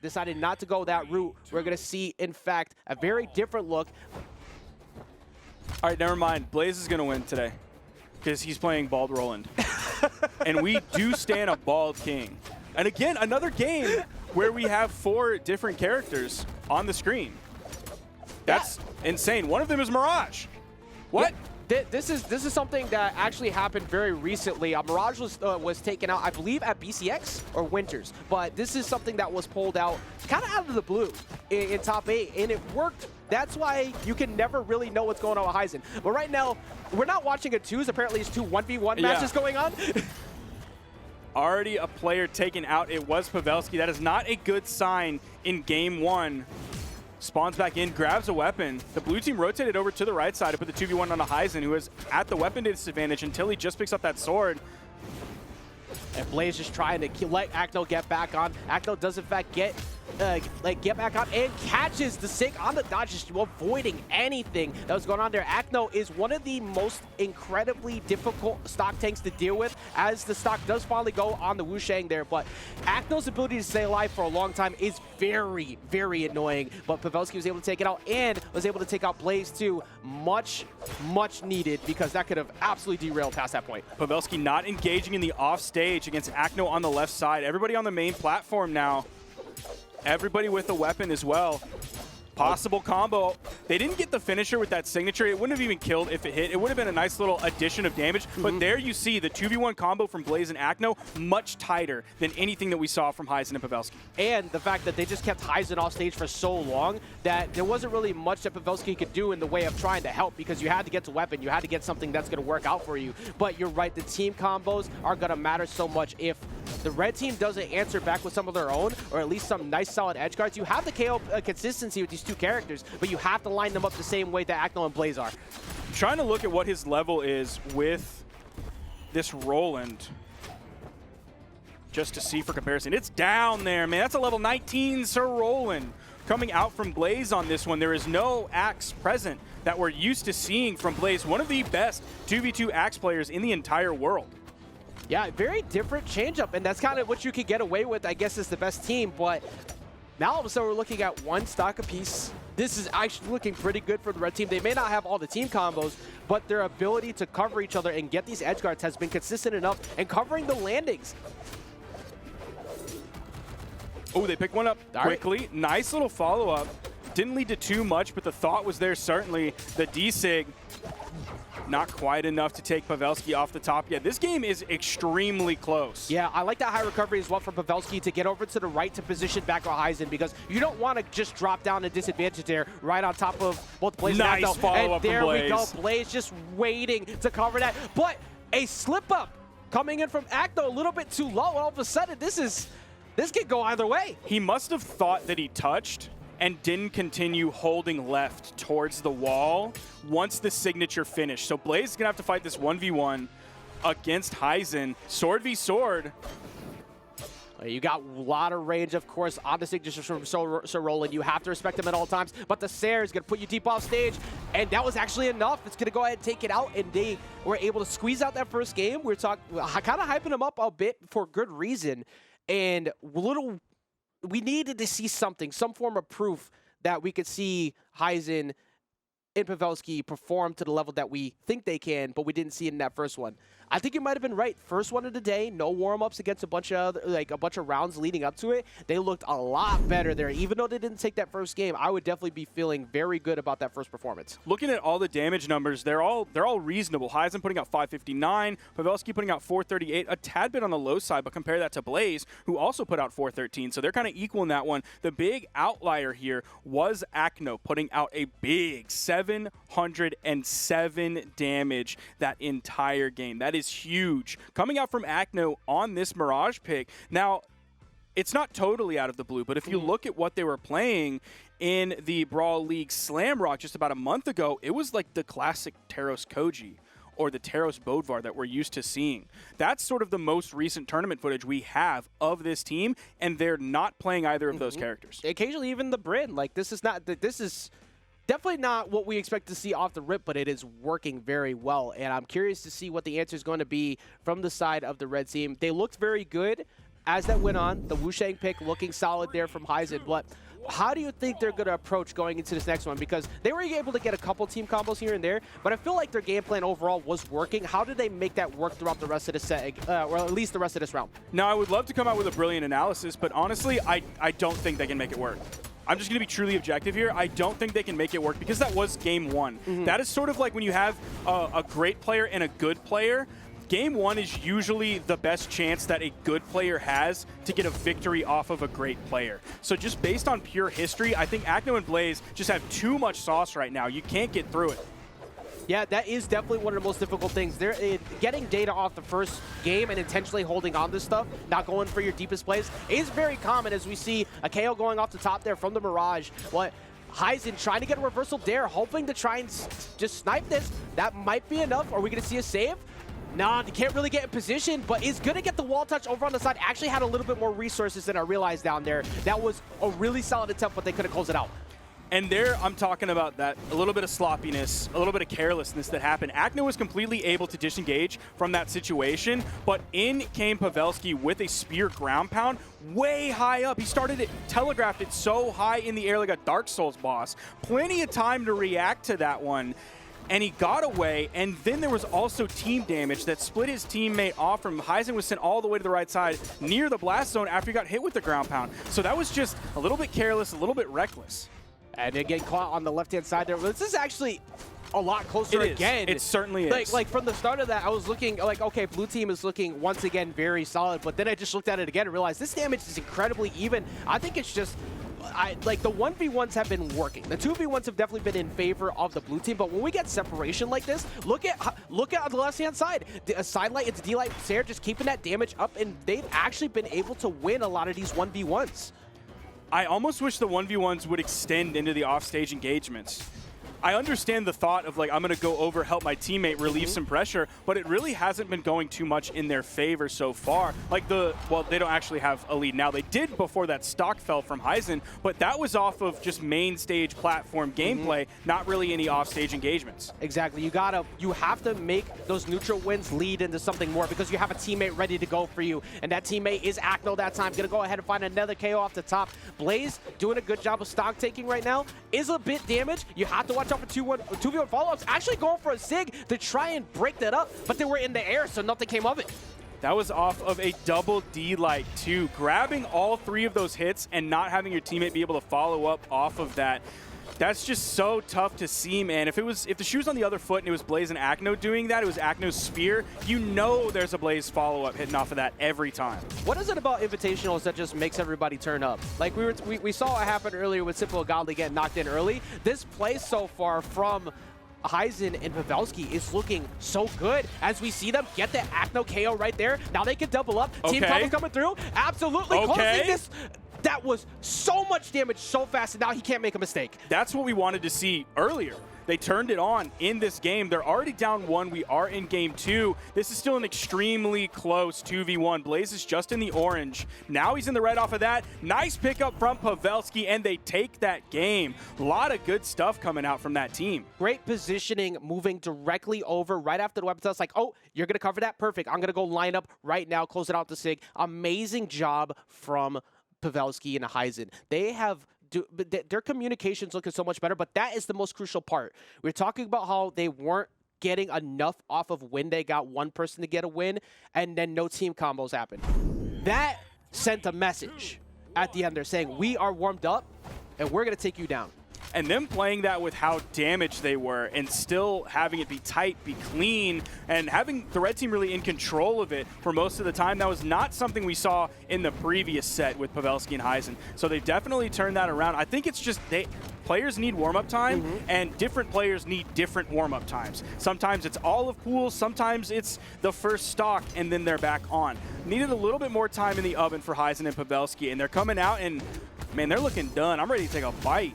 decided not to go that route. We're going to see, in fact, a very different look. All right, never mind. Blaze is going to win today because he's playing Bald Roland. And we do stand a Bald King. And again, another game where we have 4 different characters on the screen. That's insane. One of them is Mirage. What? Yeah, this is something that actually happened very recently. Mirage was taken out, I believe, at BCX or Winters. But this is something that was pulled out kind of out of the blue in top 8, and it worked. That's why you can never really know what's going on with Hysen. But right now, we're not watching a 2s. Apparently, it's 2 1v1 matches going on. Already a player taken out. It was Pavelski. That is not a good sign in game 1. Spawns back in, grabs a weapon. The blue team rotated over to the right side to put the 2v1 on a Hysen, who is at the weapon disadvantage until he just picks up that sword. And Blaze just trying to let Acno get back on. Acno does, in fact, get back on and catches the Sig on the dodge, just avoiding anything that was going on there. Acno is one of the most incredibly difficult stock tanks to deal with, as the stock does finally go on the Wushang there. But Acno's ability to stay alive for a long time is very, very annoying. But Pavelski was able to take it out and was able to take out Blaze too. Much, much needed, because that could have absolutely derailed past that point. Pavelski not engaging in the off stage against Acno on the left side. Everybody on the main platform now. Everybody with a weapon as well. Possible combo. They didn't get the finisher with that signature. It wouldn't have even killed if it hit. It would have been a nice little addition of damage. But there you see the 2v1 combo from Blaze and Acno, much tighter than anything that we saw from Hysen and Pavelski. And the fact that they just kept Hysen off stage for so long that there wasn't really much that Pavelski could do in the way of trying to help, because you had to get to weapon. You had to get something that's going to work out for you. But you're right, the team combos are going to matter so much. If the red team doesn't answer back with some of their own, or at least some nice solid edge guards, you have the KO consistency with these 2 characters, but you have to line them up the same way that Acno and Blaze are. I'm trying to look at what his level is with this Roland, just to see for comparison. It's down there, man. That's a level 19 Sir Roland coming out from Blaze on this one. There is no Axe present that we're used to seeing from Blaze, one of the best 2v2 Axe players in the entire world. Yeah, very different changeup, and that's kind of what you could get away with, I guess, as the best team. But now all of a sudden we're looking at 1 stock apiece. This is actually looking pretty good for the red team. They may not have all the team combos, but their ability to cover each other and get these edge guards has been consistent enough, and covering the landings. Oh, they pick one up quickly. Nice little follow-up. Didn't lead to too much, but the thought was there certainly. The D-Sig, not quite enough to take Pavelski off the top. Yeah, this game is extremely close. Yeah, I like that high recovery as well from Pavelski to get over to the right to position back on Hysen, because you don't want to just drop down a disadvantage there right on top of both Blaze and Acno. Nice follow-up from Blaze. And there we go, Blaze just waiting to cover that. But a slip-up coming in from Acno a little bit too low. All of a sudden, this could go either way. He must have thought that he touched and didn't continue holding left towards the wall once the signature finished. So Blaze is going to have to fight this 1v1 against Hysen. Sword v sword. You got a lot of range, of course, on the signatures from Sir Roland. You have to respect him at all times. But the Sair is going to put you deep off stage, and that was actually enough. It's going to go ahead and take it out, and they were able to squeeze out that first game. We're kind of hyping him up a bit for good reason. And we needed to see something, some form of proof that we could see Hysen and Pavelski perform to the level that we think they can, but we didn't see it in that first one. I think you might have been right. First one of the day, no warm-ups against a bunch of rounds leading up to it. They looked a lot better there. Even though they didn't take that first game, I would definitely be feeling very good about that first performance. Looking at all the damage numbers, they're all reasonable. Hysen putting out 559, Pavelski putting out 438, a tad bit on the low side, but compare that to Blaze, who also put out 413. So they're kind of equal in that one. The big outlier here was Acno putting out a big 707 damage that entire game. That is huge. Coming out from Acno on this Mirage pick. Now, it's not totally out of the blue, but if you look at what they were playing in the Brawl League Slamrock just about a month ago, it was like the classic Taros Koji or the Taros Bodvar that we're used to seeing. That's sort of the most recent tournament footage we have of this team, and they're not playing either of those characters. Occasionally even the Bryn. Like, this is definitely not what we expect to see off the rip, but it is working very well. And I'm curious to see what the answer is going to be from the side of the red team. They looked very good as that went on, the Wushang pick looking solid there from Hysen, but how do you think they're going to approach going into this next one? Because they were able to get a couple team combos here and there, but I feel like their game plan overall was working. How did they make that work throughout the rest of the set, or at least the rest of this round? Now, I would love to come out with a brilliant analysis, but honestly, I don't think they can make it work. I'm just going to be truly objective here. I don't think they can make it work because that was game one. That is sort of like when you have a great player and a good player. Game one is usually the best chance that a good player has to get a victory off of a great player. So just based on pure history, I think Acno and Blaze just have too much sauce right now. You can't get through it. Yeah, that is definitely one of the most difficult things. They're getting data off the first game and intentionally holding on to stuff, not going for your deepest plays, is very common as we see a KO going off the top there from the Mirage. What Hysen trying to get a reversal dare, hoping to try and just snipe this. That might be enough. Are we going to see a save? Nah, they can't really get in position, but is going to get the wall touch over on the side. Actually had a little bit more resources than I realized down there. That was a really solid attempt, but they couldn't close it out. And there, I'm talking about that, a little bit of sloppiness, a little bit of carelessness that happened. Acno was completely able to disengage from that situation, but in came Pavelski with a spear ground pound way high up. He started it, telegraphed it so high in the air like a Dark Souls boss. Plenty of time to react to that one. And he got away, and then there was also team damage that split his teammate off from Hysen was sent all the way to the right side near the blast zone after he got hit with the ground pound. So that was just a little bit careless, a little bit reckless. And again, caught on the left-hand side there. This is actually a lot closer again. It certainly is. Like from the start of that, I was looking like, okay, blue team is looking once again very solid, but then I just looked at it again and realized this damage is incredibly even. I think it's just, like the 1v1s have been working. The 2v1s have definitely been in favor of the blue team, but when we get separation like this, look at on the left-hand side. A sidelight into D-Light Sarah just keeping that damage up, and they've actually been able to win a lot of these 1v1s. I almost wish the 1v1s would extend into the offstage engagements. I understand the thought of like, I'm going to go over, help my teammate relieve some pressure, but it really hasn't been going too much in their favor so far. Like well, they don't actually have a lead now. They did before that stock fell from Hysen, but that was off of just main stage platform gameplay, not really any offstage engagements. Exactly. You have to make those neutral wins lead into something more because you have a teammate ready to go for you, and that teammate is Acno that time. Going to go ahead and find another KO off the top. Blaze doing a good job of stock taking right now. Is a bit damaged. You have to watch out for 2v1 follow-ups. Actually going for a Sig to try and break that up, but they were in the air, so nothing came of it. That was off of a double D-Light too. Grabbing all three of those hits and not having your teammate be able to follow up off of that. That's just so tough to see, man. If the shoe was on the other foot and it was Blaze and Acno doing that, it was Acno's spear, you know there's a Blaze follow-up hitting off of that every time. What is it about Invitationals that just makes everybody turn up? Like we saw what happened earlier with Simple Godly getting knocked in early. This play so far from Hysen and Pavelski is looking so good as we see them get the Acno KO right there. Now they can double up. Team combos coming through. Absolutely closing this. That was so much damage so fast, and now he can't make a mistake. That's what we wanted to see earlier. They turned it on in this game. They're already down 1. We are in game 2. This is still an extremely close 2v1. Blaze is just in the orange. Now he's in the red off of that. Nice pickup from Pavelski, and they take that game. A lot of good stuff coming out from that team. Great positioning, moving directly over right after the weapon toss. Like, oh, you're going to cover that? Perfect. I'm going to go line up right now, close it out to Sig. Amazing job from Pavelski and Hysen. They have their communication's looking so much better, but that is the most crucial part. We're talking about how they weren't getting enough off of when they got one person to get a win, and then no team combos happened. That sent a message at the end. They're saying, we are warmed up, and we're going to take you down. And them playing that with how damaged they were and still having it be tight, be clean, and having the red team really in control of it for most of the time, that was not something we saw in the previous set with Pavelski and Hysen. So they've definitely turned that around. I think it's just players need warm-up time, and different players need different warm-up times. Sometimes it's all of pools, sometimes it's the first stock, and then they're back on. Needed a little bit more time in the oven for Hysen and Pavelski, and they're coming out, and man, they're looking done. I'm ready to take a bite.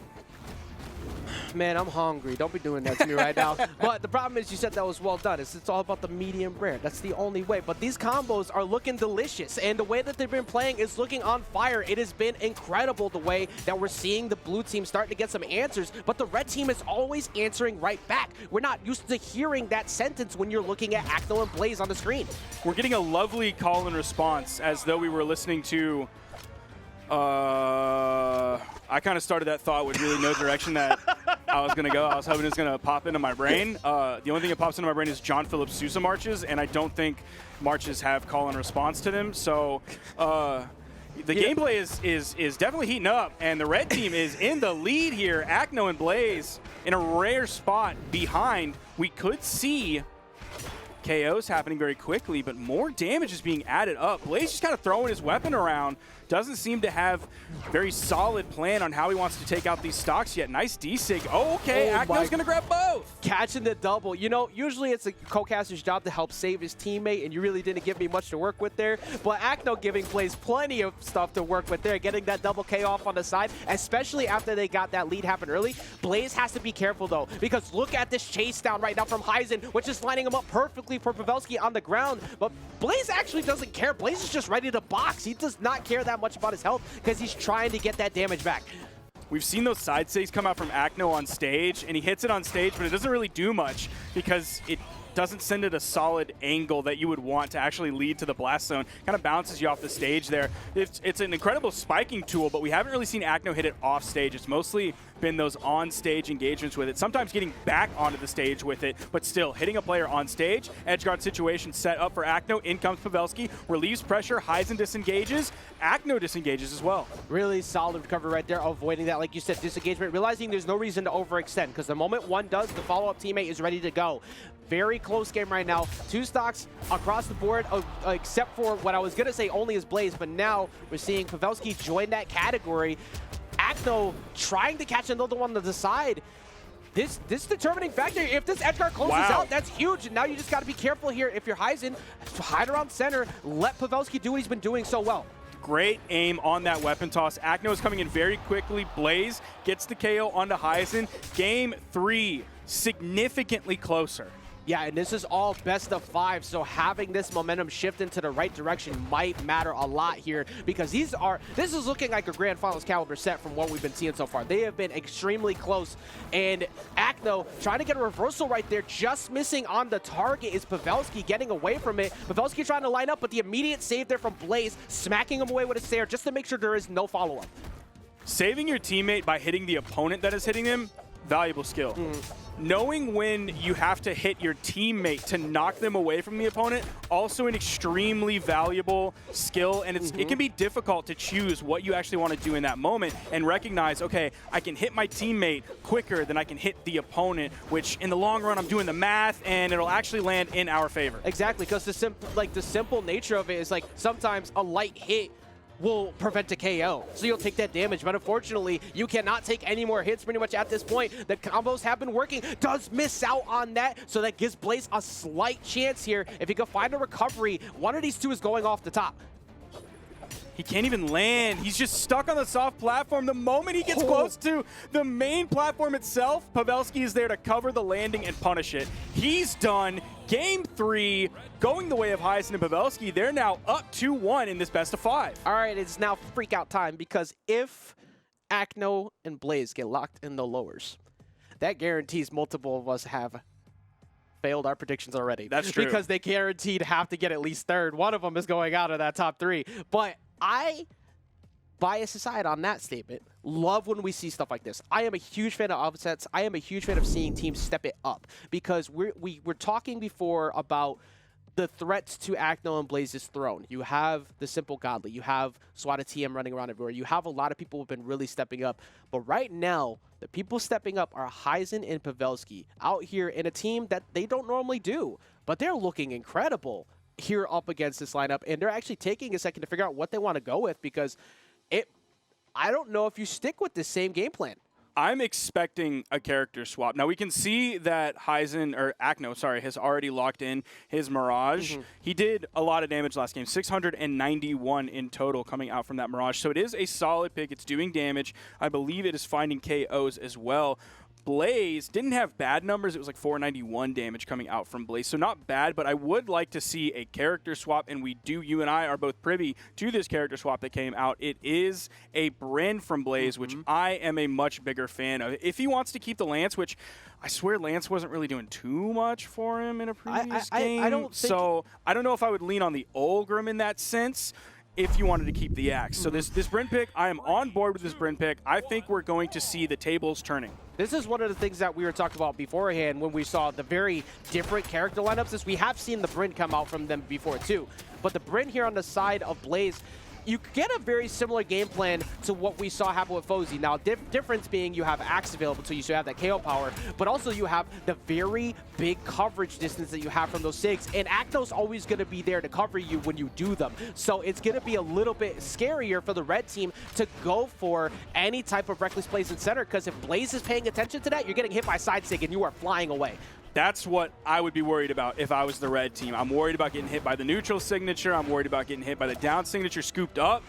Man, I'm hungry. Don't be doing that to me right now. But the problem is you said that was well done. It's all about the medium rare. That's the only way. But these combos are looking delicious. And the way that they've been playing is looking on fire. It has been incredible the way that we're seeing the blue team starting to get some answers. But the red team is always answering right back. We're not used to hearing that sentence when you're looking at Acno and Blaze on the screen. We're getting a lovely call and response as though we were listening to I kind of started that thought with really no direction that I was going to go. I was hoping it was going to pop into my brain. The only thing that pops into my brain is John Philip Sousa marches, and I don't think marches have call and response to them. So the gameplay is definitely heating up, and the red team is in the lead here. Acno and Blaze in a rare spot behind. We could see KOs happening very quickly, but more damage is being added up. Blaze just kind of throwing his weapon around. Doesn't seem to have a very solid plan on how he wants to take out these stocks yet. Nice D-Sig. Oh, okay. Acno's going to grab both. Catching the double. You know, usually it's a co-caster's job to help save his teammate, and you really didn't give me much to work with there. But Acno giving Blaze plenty of stuff to work with there, getting that double K off on the side, especially after they got that lead happen early. Blaze has to be careful, though, because look at this chase down right now from Hysen, which is lining him up perfectly for Pavelski on the ground. But Blaze actually doesn't care. Blaze is just ready to box. He does not care that much about his health because he's trying to get that damage back. We've seen those side saves come out from Acno on stage, and he hits it on stage, but it doesn't really do much because it doesn't send it a solid angle that you would want to actually lead to the blast zone. Kind of bounces you off the stage there. It's an incredible spiking tool, but we haven't really seen Acno hit it off stage. It's mostly been those on-stage engagements with it, sometimes getting back onto the stage with it, but still hitting a player on stage. Edgeguard situation set up for Acno. In comes Pavelski, relieves pressure. Hysen disengages. Acno disengages as well. Really solid recovery right there, avoiding that, like you said, disengagement, realizing there's no reason to overextend, because the moment one does, the follow-up teammate is ready to go. Very close game right now. Two stocks across the board, except for what I was going to say only is Blaze, but now we're seeing Pavelski join that category. Acno trying to catch another one to the side. This determining factor, if this edgeguard closes out, that's huge. And now you just got to be careful here. If you're Hysen, hide around center, let Pavelski do what he's been doing so well. Great aim on that weapon toss. Acno is coming in very quickly. Blaze gets the KO onto Hysen. Game 3, significantly closer. Yeah, and this is all best of 5, so having this momentum shift into the right direction might matter a lot here, because this is looking like a Grand Finals caliber set from what we've been seeing so far. They have been extremely close, and Acno trying to get a reversal right there, just missing on the target is Pavelski getting away from it. Pavelski trying to line up, but the immediate save there from Blaze, smacking him away with a Sair just to make sure there is no follow-up. Saving your teammate by hitting the opponent that is hitting him, valuable skill. Knowing when you have to hit your teammate to knock them away from the opponent, also an extremely valuable skill, and it can be difficult to choose what you actually want to do in that moment and recognize, okay, I can hit my teammate quicker than I can hit the opponent, which in the long run I'm doing the math and it'll actually land in our favor. Exactly, because the simple nature of it is like sometimes a light hit will prevent a KO. So you'll take that damage, but unfortunately, you cannot take any more hits pretty much at this point. The combos have been working. Does miss out on that, so that gives Blaze a slight chance here. If he can find a recovery, one of these two is going off the top. He can't even land. He's just stuck on the soft platform. The moment he gets close to the main platform itself, Pavelski is there to cover the landing and punish it. He's done. Game 3, going the way of Hysen and Pavelski. They're now up 2-1 in this best of 5. All right, it's now freak out time, because if Acno and Blaze get locked in the lowers, that guarantees multiple of us have failed our predictions already. That's true. Because they guaranteed have to get at least third. One of them is going out of that top 3. But I, bias aside on that statement, love when we see stuff like this. I am a huge fan of upsets. I am a huge fan of seeing teams step it up, because we were talking before about the threats to Acno and Blaze's throne. You have the Simple Godly. You have Swata TM running around everywhere. You have a lot of people who have been really stepping up. But right now, the people stepping up are Hysen and Pavelski out here in a team that they don't normally do. But they're looking incredible here up against this lineup. And they're actually taking a second to figure out what they want to go with, because I don't know if you stick with the same game plan. I'm expecting a character swap. Now, we can see that Acno has already locked in his Mirage. He did a lot of damage last game, 691 in total coming out from that Mirage. So it is a solid pick. It's doing damage. I believe it is finding KOs as well. Blaze didn't have bad numbers. It was like 491 damage coming out from Blaze, so not bad, but I would like to see a character swap, and you and I are both privy to this character swap that came out. It is a Brynn from Blaze, which I am a much bigger fan of. If he wants to keep the Lance, which I swear Lance wasn't really doing too much for him in a previous game, I don't think so I don't know if I would lean on the Olgrim in that sense if you wanted to keep the Axe. So this Brynn pick, I am on board with this Brynn pick. I think we're going to see the tables turning. This is one of the things that we were talking about beforehand when we saw the very different character lineups. Is we have seen the Brynn come out from them before too. But the Brynn here on the side of Blaze, you get a very similar game plan to what we saw happen with Fozy. Now, difference being you have Axe available, so you still have that KO power, but also you have the very big coverage distance that you have from those SIGs, and Acno's always going to be there to cover you when you do them. So it's going to be a little bit scarier for the red team to go for any type of reckless plays in center, because if Blaze is paying attention to that, you're getting hit by side SIG and you are flying away. That's what I would be worried about if I was the red team. I'm worried about getting hit by the neutral signature. I'm worried about getting hit by the down signature, scooped up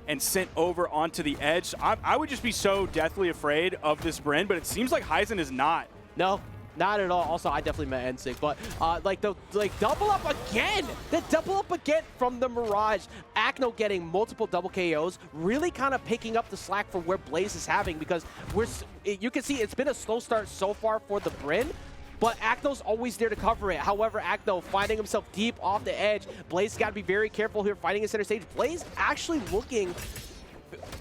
and sent over onto the edge. I would just be so deathly afraid of this Brynn, but it seems like Hysen is not. No, not at all. Also, I definitely meant NSIG, but double up again. The double up again from the Mirage. Acno getting multiple double KOs, really kind of picking up the slack for where Blaze is having, because you can see it's been a slow start so far for the Brynn, but Acno's always there to cover it. However, Acno finding himself deep off the edge. Blaze got to be very careful here fighting in center stage. Blaze actually looking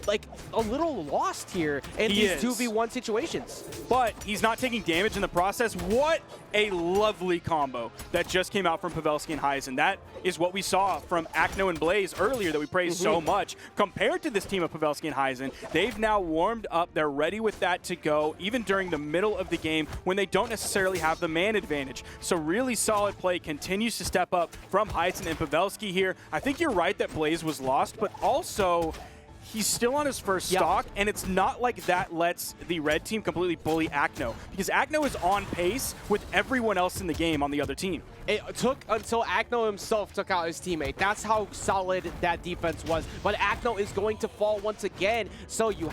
like a little lost here in these 2v1 situations. But he's not taking damage in the process. What a lovely combo that just came out from Pavelski and Hysen. That is what we saw from Acno and Blaze earlier that we praised so much. Compared to this team of Pavelski and Hysen, they've now warmed up. They're ready with that to go, even during the middle of the game when they don't necessarily have the man advantage. So really solid play continues to step up from Hysen and Pavelski here. I think you're right that Blaze was lost, but also he's still on his first stock, and it's not like that lets the red team completely bully Acno, because Acno is on pace with everyone else in the game on the other team. It took until Acno himself took out his teammate. That's how solid that defense was. But Acno is going to fall once again, so you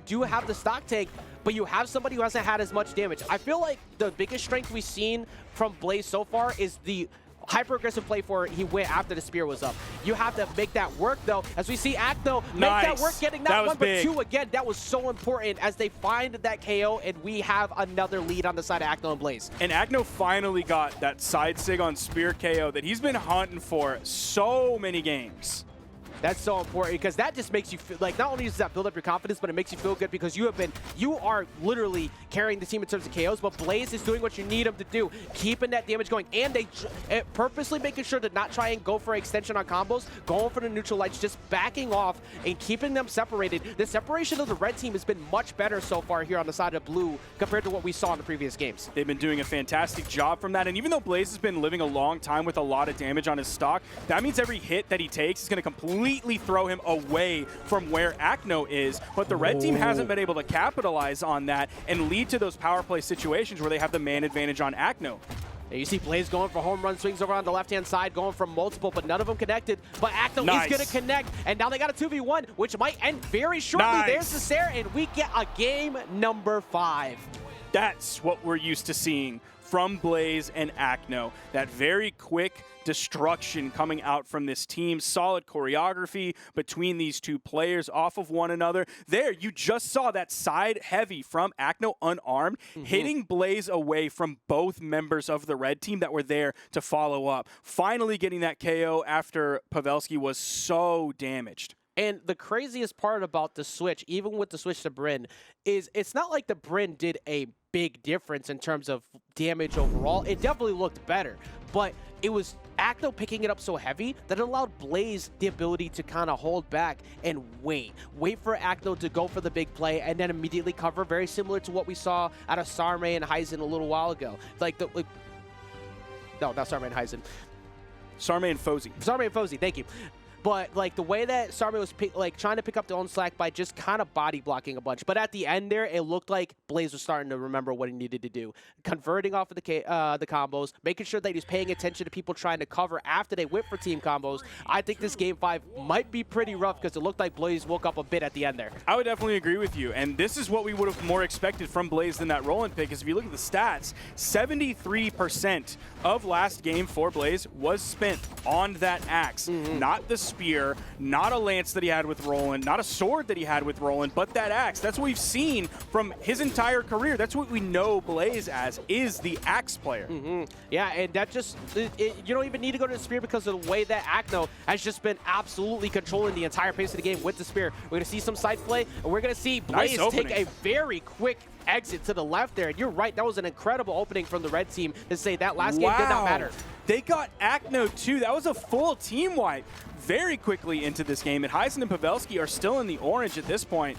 do have the stock tank, but you have somebody who hasn't had as much damage. I feel like the biggest strength we've seen from Blaze so far is the hyper-aggressive play for he went after the spear was up. You have to make that work, though, as we see Acno make that work, getting that one, but two again. That was so important as they find that KO, and we have another lead on the side of Acno and Blaze. And Acno finally got that side sig on spear KO that he's been hunting for so many games. That's so important, because that just makes you feel like, not only does that build up your confidence, but it makes you feel good because you are literally carrying the team in terms of KOs, but Blaze is doing what you need him to do, keeping that damage going, and they purposely making sure to not try and go for extension on combos, going for the neutral lights, just backing off and keeping them separated. The separation of the red team has been much better so far here on the side of blue compared to what we saw in the previous games. They've been doing a fantastic job from that, and even though Blaze has been living a long time with a lot of damage on his stock, that means every hit that he takes is going to completely throw him away from where Acno is, but the red team hasn't been able to capitalize on that and lead to those power play situations where they have the man advantage on Acno. And you see Blaze going for home run swings over on the left-hand side, going for multiple, but none of them connected. But Acno is going to connect, and now they got a 2v1, which might end very shortly. There's the Sarah, and we get a game number 5. That's what we're used to seeing from Blaze and Acno. That very quick destruction coming out from this team. Solid choreography between these two players off of one another. There, you just saw that side heavy from Acno unarmed, hitting Blaze away from both members of the red team that were there to follow up. Finally getting that KO after Pavelski was so damaged. And the craziest part about the switch, even with the switch to Brynn, is it's not like the Brynn did a big difference in terms of damage overall. It definitely looked better, but it was Acno picking it up so heavy that it allowed Blaze the ability to kind of hold back and wait for Acno to go for the big play and then immediately cover, very similar to what we saw out of Sarmay and Hysen a little while ago. No, not Sarmay and Hysen. Sarmay and Fozy. Sarmay and Fozy, thank you. but like the way that Sarmi was trying to pick up their own slack by just kind of body blocking a bunch. But at the end there, it looked like Blaze was starting to remember what he needed to do. Converting off of the combos, making sure that he's paying attention to people trying to cover after they whip for team combos. I think this Game 5 might be pretty rough because it looked like Blaze woke up a bit at the end there. I would definitely agree with you, and this is what we would have more expected from Blaze than that Roland pick, is if you look at the stats, 73% of last game for Blaze was spent on that axe. Not the spear, not a lance that he had with Roland, not a sword that he had with Roland, but that axe. That's what we've seen from his entire career. That's what we know Blaze as, is the axe player. Yeah, and that just, you don't even need to go to the spear because of the way that Acno has just been absolutely controlling the entire pace of the game with the spear. We're going to see some side play, and we're going to see Blaze take a very quick exit to the left there. And you're right, that was an incredible opening from the red team to say that last game did not matter. They got Acno too. That was a full team wipe very quickly into this game, and Hysen and Pavelski are still in the orange at this point.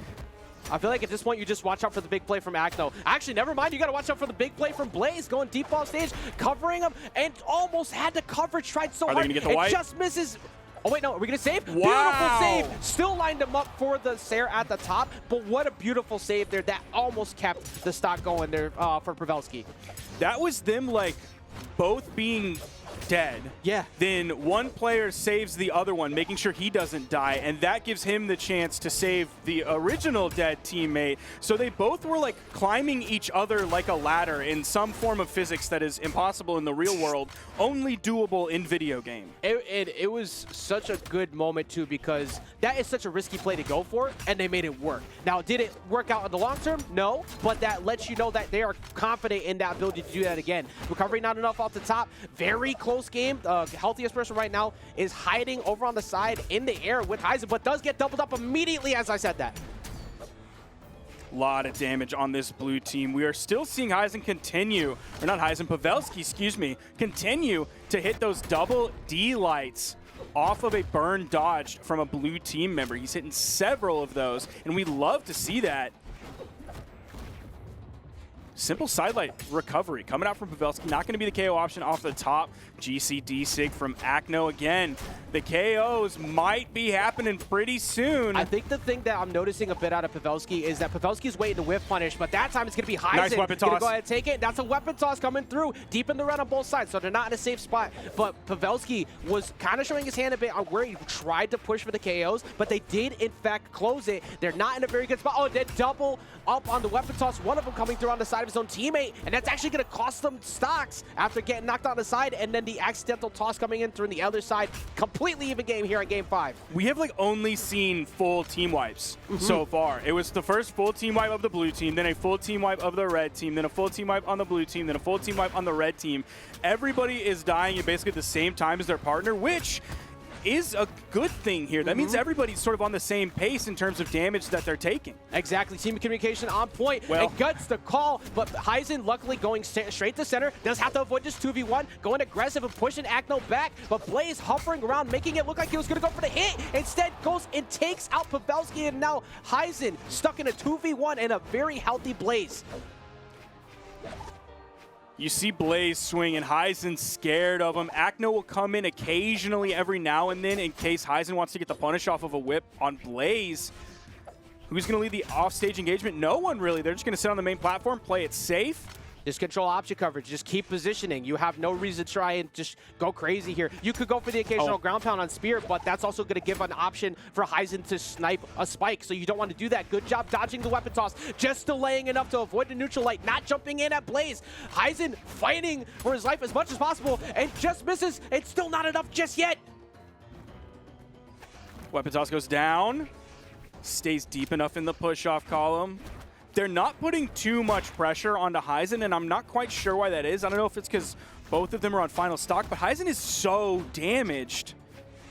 I feel like at this point, you just watch out for the big play from Acno. Actually, never mind. You got to watch out for the big play from Blaze, going deep off stage, covering him, and almost had the coverage, tried so hard. Are they going to get the wipe? It just misses. Oh, wait, no. Are we going to save? Wow. Beautiful save. Still lined him up for the Sair at the top, but what a beautiful save there. That almost kept the stock going there for Pavelski. That was them, like, both being dead. Yeah. Then one player saves the other one, making sure he doesn't die, and that gives him the chance to save the original dead teammate. So they both were like climbing each other like a ladder in some form of physics that is impossible in the real world, only doable in video game. It was such a good moment too, because that is such a risky play to go for, and they made it work. Now, did it work out in the long term? No, but that lets you know that they are confident in that ability to do that again. Recovery not enough off the top. Very close game. The healthiest person right now is hiding over on the side in the air with Hysen, but does get doubled up immediately as I said that. A lot of damage on this blue team. We are still seeing Hysen continue, or not Hysen, Pavelski, excuse me, continue to hit those double D lights off of a burn dodge from a blue team member. He's hitting several of those, and we love to see that. Simple sidelight recovery coming out from Pavelski. Not going to be the KO option off the top. GCD sig from Acno again. The KOs might be happening pretty soon. I think the thing that I'm noticing a bit out of Pavelski is that Pavelski's waiting to whiff punish, but that time it's going to be Hysen. Nice weapon toss. Gonna go ahead and take it. That's a weapon toss coming through deep in the run on both sides, so they're not in a safe spot. But Pavelski was kind of showing his hand a bit on where he tried to push for the KOs, but they did in fact close it. They're not in a very good spot. Oh, they double up on the weapon toss. One of them coming through on the side of his own teammate, and that's actually going to cost them stocks after getting knocked on the side, and then the accidental toss coming in through the other side. Completely even game here on Game 5. We have like only seen full team wipes so far. It was the first full team wipe of the blue team, then a full team wipe of the red team, then a full team wipe on the blue team, then a full team wipe on the red team. Everybody is dying at basically the same time as their partner, which is a good thing here. That means everybody's sort of on the same pace in terms of damage that they're taking. Exactly. Team communication on point. Well, it guts the call, but Hysen luckily going straight to center. Does have to avoid this 2v1. Going aggressive and pushing Acno back, but Blaze hovering around, making it look like he was going to go for the hit. Instead goes and takes out Pavelski, and now Hysen stuck in a 2v1 and a very healthy Blaze. You see Blaze swing, and Hysen's scared of him. Acno will come in occasionally every now and then in case Hysen wants to get the punish off of a whip on Blaze. Who's going to lead the offstage engagement? No one really. They're just going to sit on the main platform, play it safe. Just control option coverage. Just keep positioning. You have no reason to try and just go crazy here. You could go for the occasional ground pound on Spear, but that's also going to give an option for Hysen to snipe a spike, so you don't want to do that. Good job dodging the weapon toss. Just delaying enough to avoid the neutral light, not jumping in at Blaze. Hysen fighting for his life as much as possible and just misses. It's still not enough just yet. Weapon toss goes down. Stays deep enough in the push-off column. They're not putting too much pressure onto Hysen, and I'm not quite sure why that is. I don't know if it's because both of them are on final stock, but Hysen is so damaged.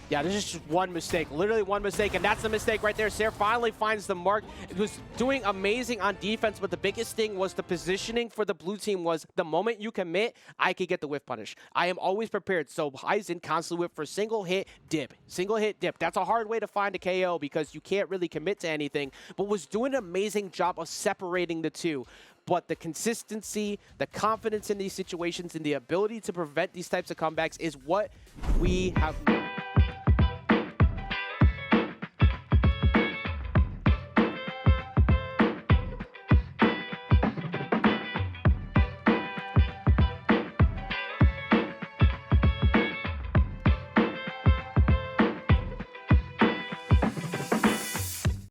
Yeah, this is just one mistake, literally one mistake, and that's the mistake right there. Sair finally finds the mark. It was doing amazing on defense, but the biggest thing was the positioning for the blue team was the moment you commit, I could get the whiff punish. I am always prepared, so Hysen constantly whip for single hit, dip. Single hit, dip. That's a hard way to find a KO because you can't really commit to anything, but was doing an amazing job of separating the two. But the consistency, the confidence in these situations, and the ability to prevent these types of comebacks is what we have